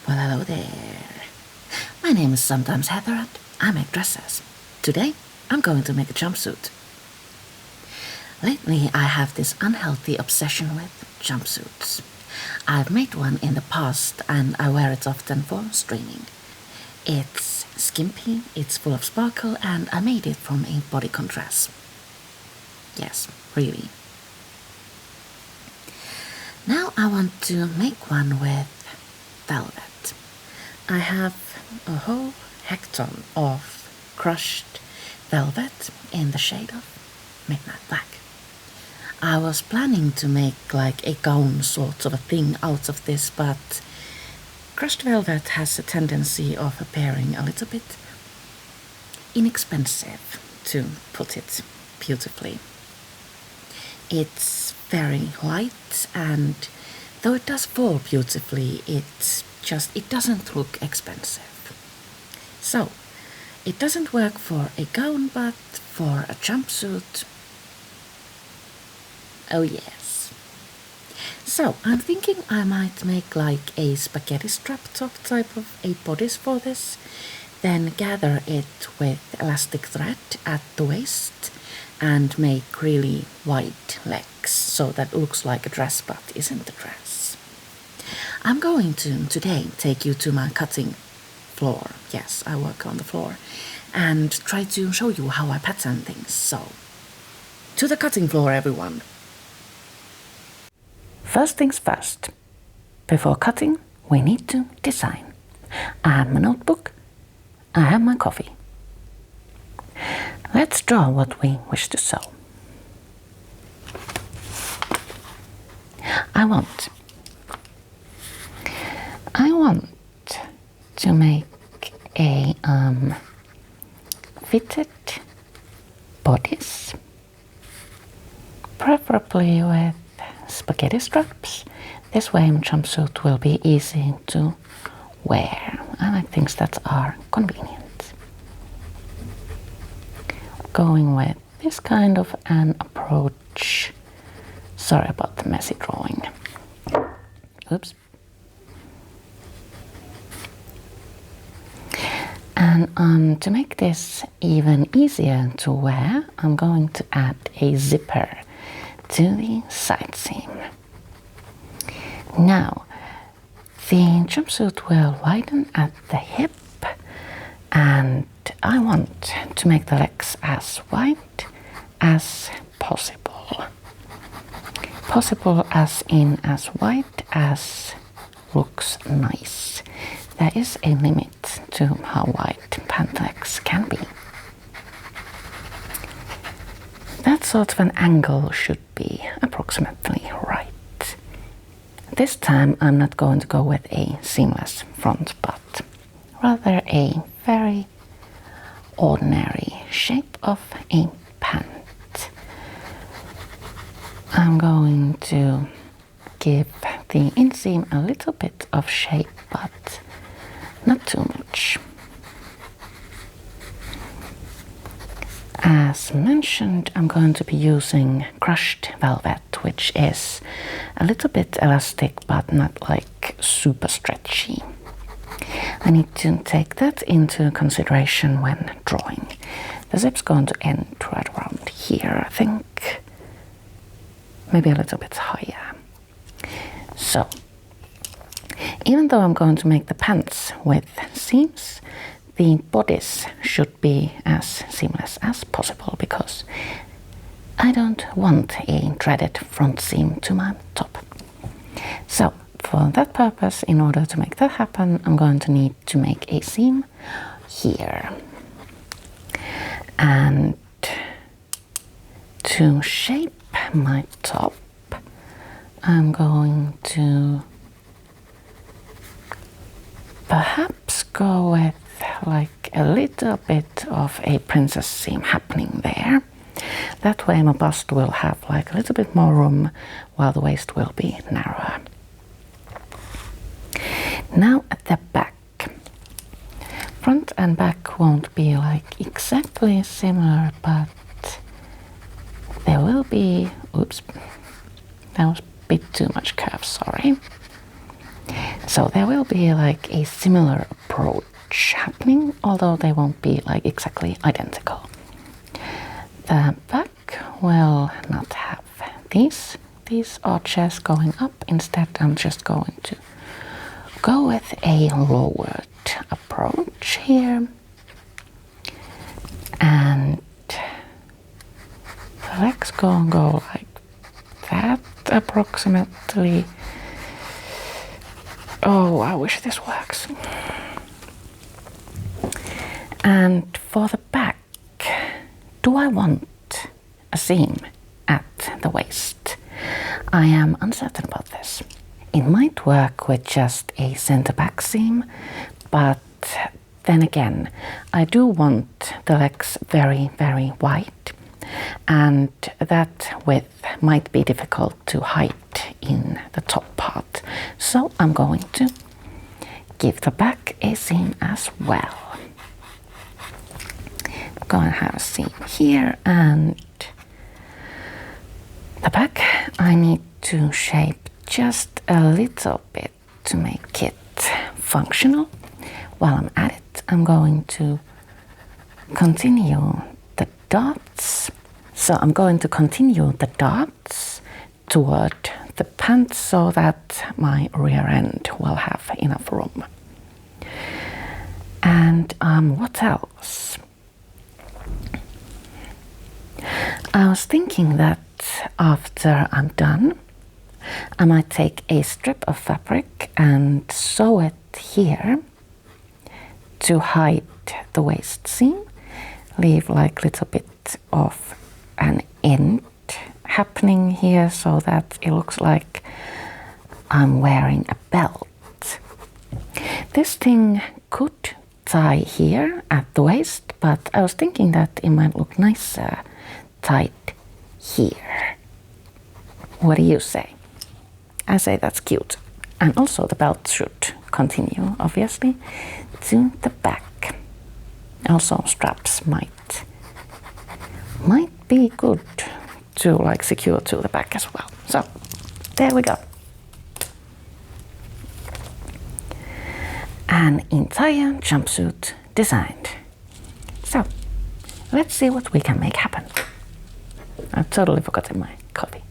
Well, hello there. My name is sometimes Heather and I make dresses. Today, I'm going to make a jumpsuit. Lately, I have this unhealthy obsession with jumpsuits. I've made one in the past and I wear it often for streaming. It's skimpy, it's full of sparkle, and I made it from a bodycon dress. Yes, really. Now I want to make one with velvet. I have a whole hecton of crushed velvet in the shade of midnight black. I was planning to make like a gown sort of a thing out of this, but crushed velvet has a tendency of appearing a little bit inexpensive, to put it beautifully. It's very light, and though it does fall beautifully, it doesn't look expensive. So, it doesn't work for a gown, but for a jumpsuit, oh yes. So, I'm thinking I might make like a spaghetti strap top type of a bodice for this, then gather it with elastic thread at the waist and make really wide legs so that it looks like a dress but isn't a dress. I'm going to today take you to my cutting floor. Yes, I work on the floor, and try to show you how I pattern things. So, to the cutting floor, everyone. First things first. Before cutting, we need to design. I have my notebook, I have my coffee. Let's draw what we wish to sew. I want to make a fitted bodice, preferably with spaghetti straps. This way my jumpsuit will be easy to wear. I like things that are convenient. Going with this kind of an approach. Sorry about the messy drawing. Oops. And to make this even easier to wear, I'm going to add a zipper to the side seam. Now, the jumpsuit will widen at the hip, and I want to make the legs as wide as possible. Possible as in as wide as looks nice. There is a limit to how wide pant legs can be. That sort of an angle should be approximately right. This time I'm not going to go with a seamless front, but rather a very ordinary shape of a pant. I'm going to give the inseam a little bit of shape, but not too much. As mentioned, I'm going to be using crushed velvet, which is a little bit elastic but not like super stretchy. I need to take that into consideration when drawing. The zip's going to end right around here, I think. Maybe a little bit higher. So, even though I'm going to make the pants with seams, the bodice should be as seamless as possible because I don't want a dreaded front seam to my top. So, for that purpose, in order to make that happen, I'm going to need to make a seam here. And to shape my top, I'm going to perhaps go with like a little bit of a princess seam happening there. That way my bust will have like a little bit more room while the waist will be narrower. Now at the back. Front and back won't be like exactly similar, but there will be, oops, that was a bit too much curve, sorry. So there will be like a similar approach happening, although they won't be like exactly identical. The back will not have these arches going up. Instead, I'm just going to go with a lowered approach here. And the legs go like that approximately. Oh, I wish this works. And for the back, do I want a seam at the waist? I am uncertain about this. It might work with just a center back seam, but then again, I do want the legs very, very wide, and that width might be difficult to hide in the top part. So I'm going to give the back a seam as well. I'm going to have a seam here, and the back I need to shape just a little bit to make it functional. While I'm at it, I'm going to continue the dots. So I'm going to continue the dots toward the pants so that my rear end will have enough room. And what else? I was thinking that after I'm done, I might take a strip of fabric and sew it here to hide the waist seam, leave like a little bit of an end happening here so that it looks like I'm wearing a belt. This thing could tie here at the waist, but I was thinking that it might look nicer tied here. What do you say? I say that's cute. And also the belt should continue, obviously, to the back. Also straps might be good to like secure to the back as well. So there we go. An entire jumpsuit designed. So let's see what we can make happen. I've totally forgotten my coffee.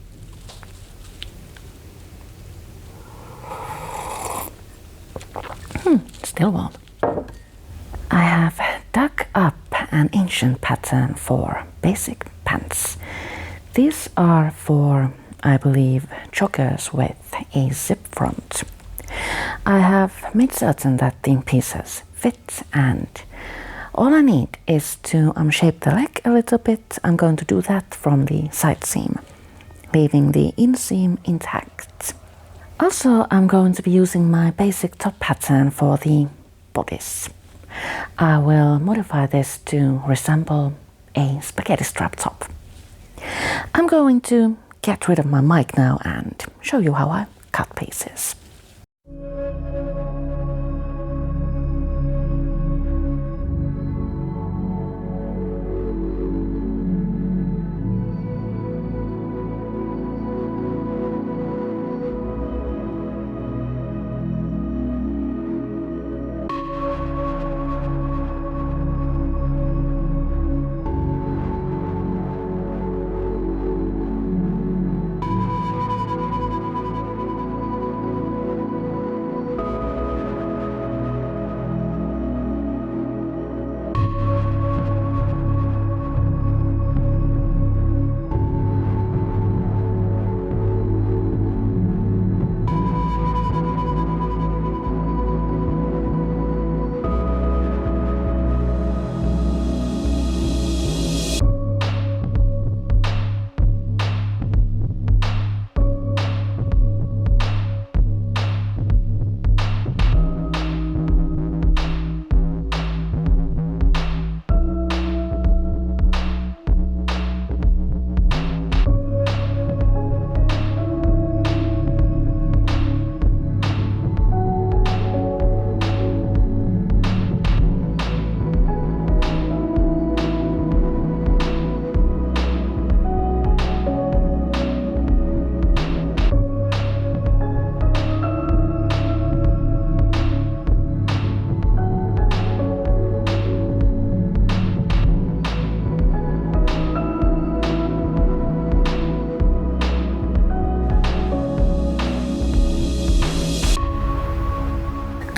Still warm. I have dug up an ancient pattern for basic pants. These are for, I believe, joggers with a zip front. I have made certain that the pieces fit, and all I need is to shape the leg a little bit. I'm going to do that from the side seam, leaving the inseam intact. Also, I'm going to be using my basic top pattern for the bodice. I will modify this to resemble a spaghetti strap top. I'm going to get rid of my mic now and show you how I cut pieces.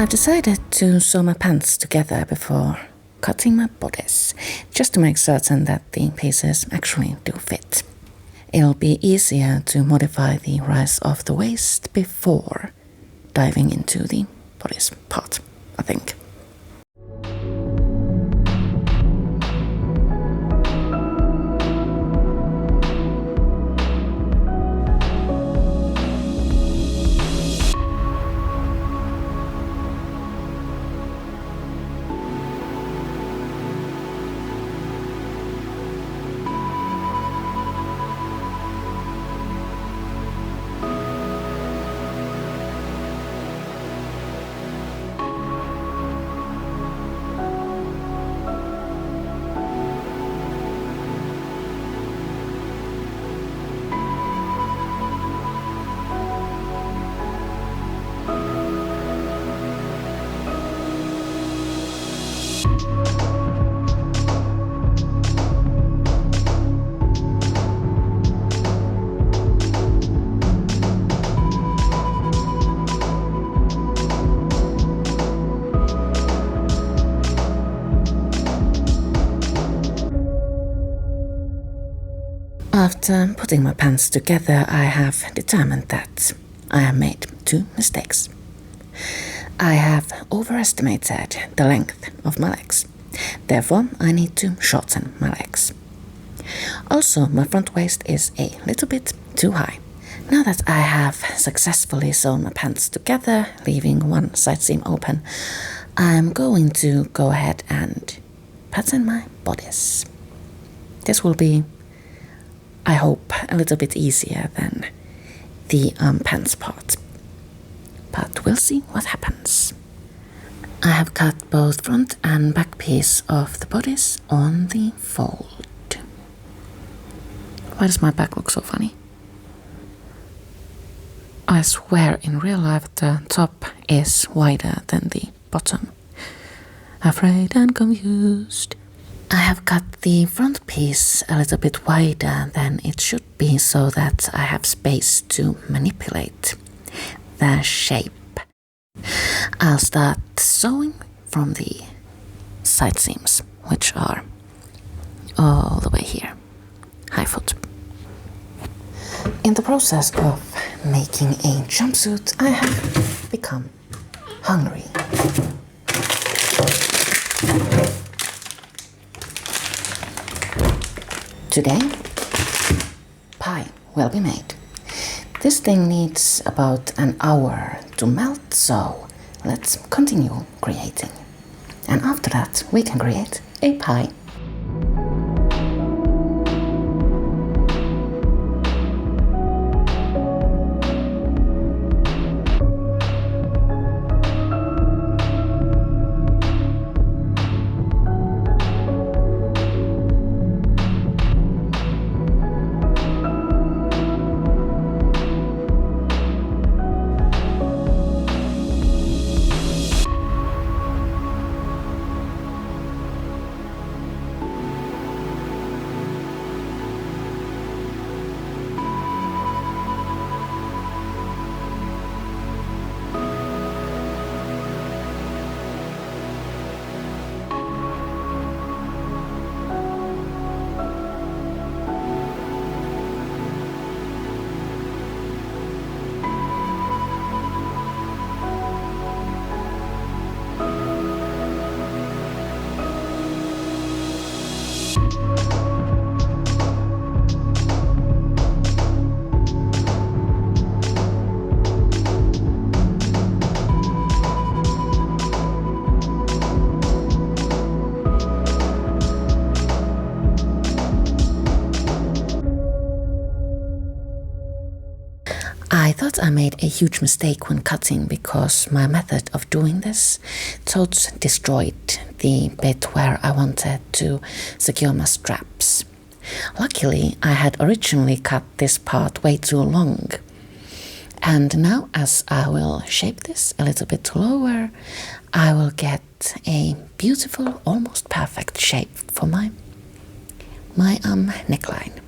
I've decided to sew my pants together before cutting my bodice, just to make certain that the pieces actually do fit. It'll be easier to modify the rise of the waist before diving into the bodice part, I think. After putting my pants together, I have determined that I have made two mistakes. I have overestimated the length of my legs. Therefore, I need to shorten my legs. Also, my front waist is a little bit too high. Now that I have successfully sewn my pants together, leaving one side seam open, I'm going to go ahead and pattern my bodice. This will be, I hope, a little bit easier than the pants part. But we'll see what happens. I have cut both front and back piece of the bodice on the fold. Why does my back look so funny? I swear in real life the top is wider than the bottom. Afraid and confused. I have cut the front piece a little bit wider than it should be so that I have space to manipulate the shape. I'll start sewing from the side seams, which are all the way here, high foot. In the process of making a jumpsuit, I have become hungry. Today, pie will be made. This thing needs about an hour to melt, so let's continue creating. And after that, we can create a pie. I thought I made a huge mistake when cutting because my method of doing this totally destroyed the bit where I wanted to secure my straps. Luckily, I had originally cut this part way too long. And now, as I will shape this a little bit lower, I will get a beautiful, almost perfect shape for my neckline.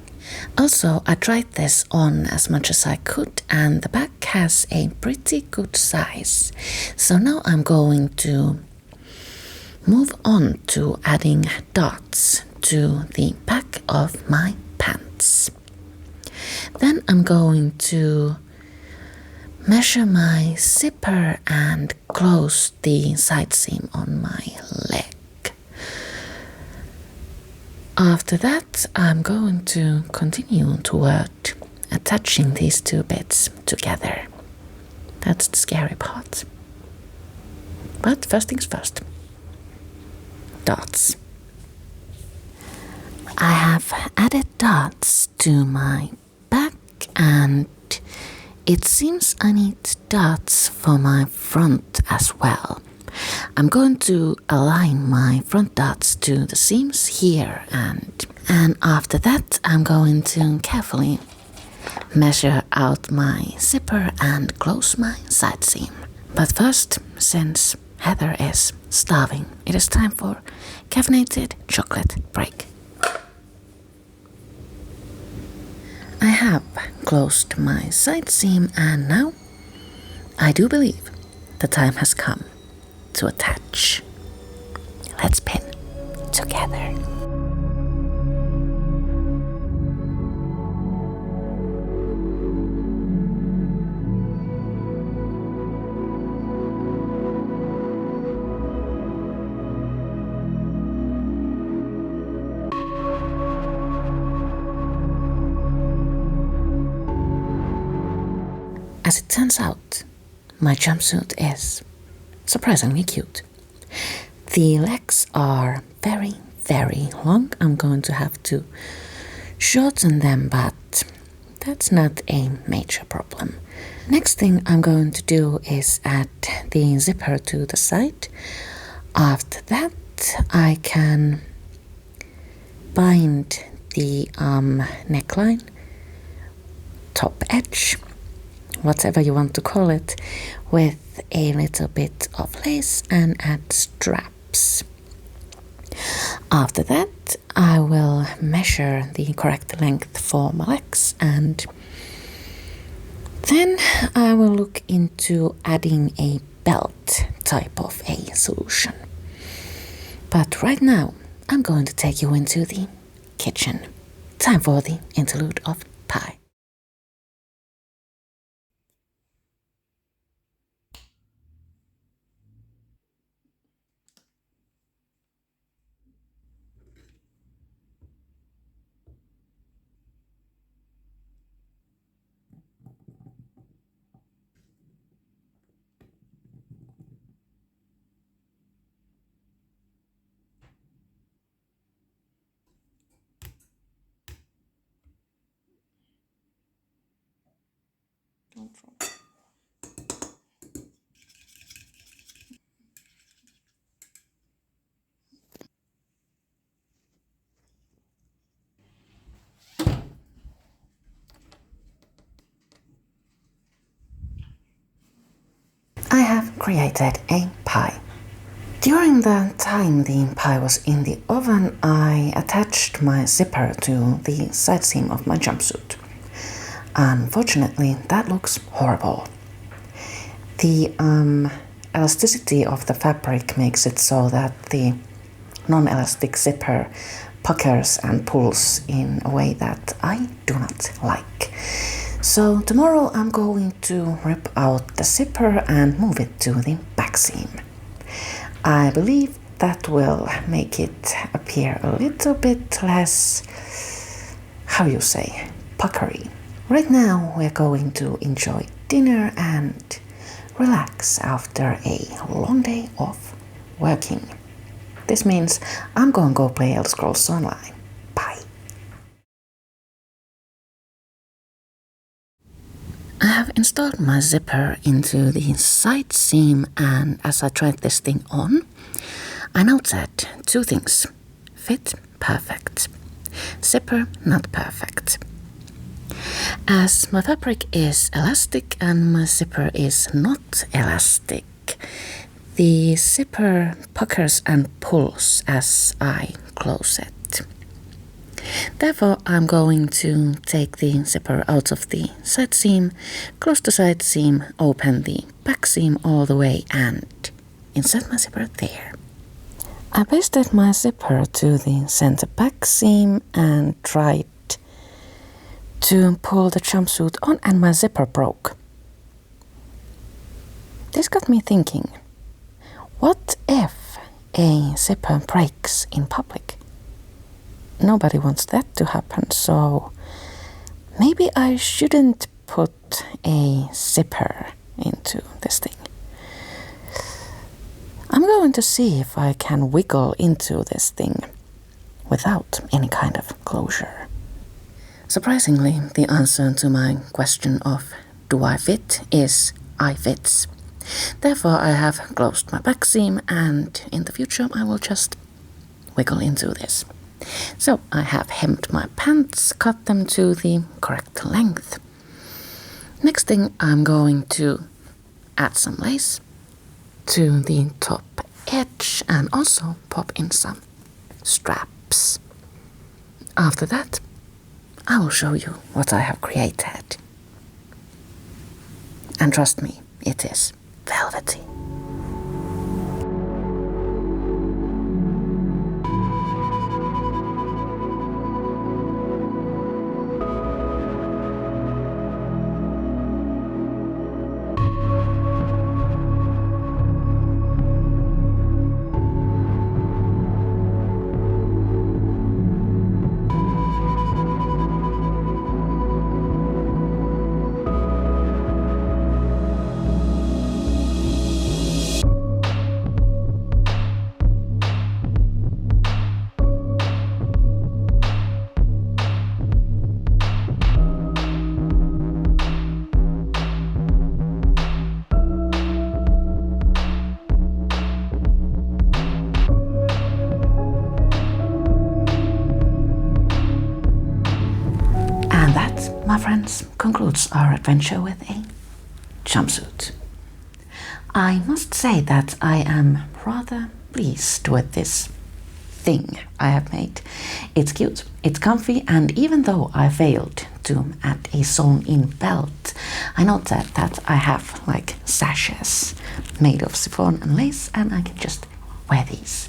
Also, I tried this on as much as I could, and the back has a pretty good size. So now I'm going to move on to adding dots to the back of my pants. Then I'm going to measure my zipper and close the side seam on my leg. After that, I'm going to continue toward attaching these two bits together. That's the scary part. But first things first. Dots. I have added dots to my back, and it seems I need dots for my front as well. I'm going to align my front dots to the seams here, and after that I'm going to carefully measure out my zipper and close my side seam. But first, since Heather is starving, it is time for caffeinated chocolate break. I have closed my side seam, and now I do believe the time has come to attach. Let's pin together. As it turns out, my jumpsuit is surprisingly cute. The legs are very, very long. I'm going to have to shorten them, but that's not a major problem. Next thing I'm going to do is add the zipper to the side. After that, I can bind the neckline, top edge, whatever you want to call it, with a little bit of lace and add straps. After that, I will measure the correct length for my legs, and then I will look into adding a belt type of a solution. But right now, I'm going to take you into the kitchen. Time for the interlude of pie. I have created a pie. During the time the pie was in the oven, I attached my zipper to the side seam of my jumpsuit. Unfortunately, that looks horrible. The elasticity of the fabric makes it so that the non-elastic zipper puckers and pulls in a way that I do not like. So tomorrow I'm going to rip out the zipper and move it to the back seam. I believe that will make it appear a little bit less, how you say, puckery. Right now we're going to enjoy dinner and relax after a long day of working. This means I'm going to go play Elder Scrolls Online. Bye. I have installed my zipper into the side seam, and as I tried this thing on, I noted two things. Fit, perfect. Zipper, not perfect. As my fabric is elastic and my zipper is not elastic, the zipper puckers and pulls as I close it. Therefore, I'm going to take the zipper out of the side seam, close the side seam, open the back seam all the way and insert my zipper there. I pasted my zipper to the center back seam and tried to pull the jumpsuit on, and my zipper broke. This got me thinking, what if a zipper breaks in public? Nobody wants that to happen, so maybe I shouldn't put a zipper into this thing. I'm going to see if I can wiggle into this thing without any kind of closure. Surprisingly, the answer to my question of do I fit is I fits. Therefore, I have closed my back seam, and in the future I will just wiggle into this. So I have hemmed my pants, cut them to the correct length. Next thing, I'm going to add some lace to the top edge and also pop in some straps. After that, I will show you what I have created. And trust me, it is velvety. And that, my friends, concludes our adventure with a jumpsuit. I must say that I am rather pleased with this thing I have made. It's cute, it's comfy, and even though I failed to add a sewn-in belt, I noted that I have like sashes made of chiffon and lace, and I can just wear these.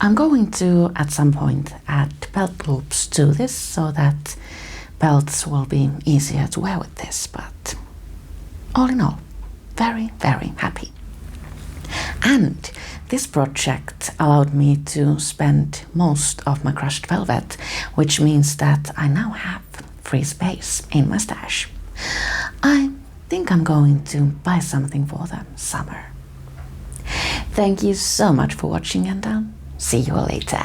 I'm going to, at some point, add belt loops to this so that belts will be easier to wear with this, but all in all, very, very happy. And this project allowed me to spend most of my crushed velvet, which means that I now have free space in my stash. I think I'm going to buy something for the summer. Thank you so much for watching, and I'll see you all later.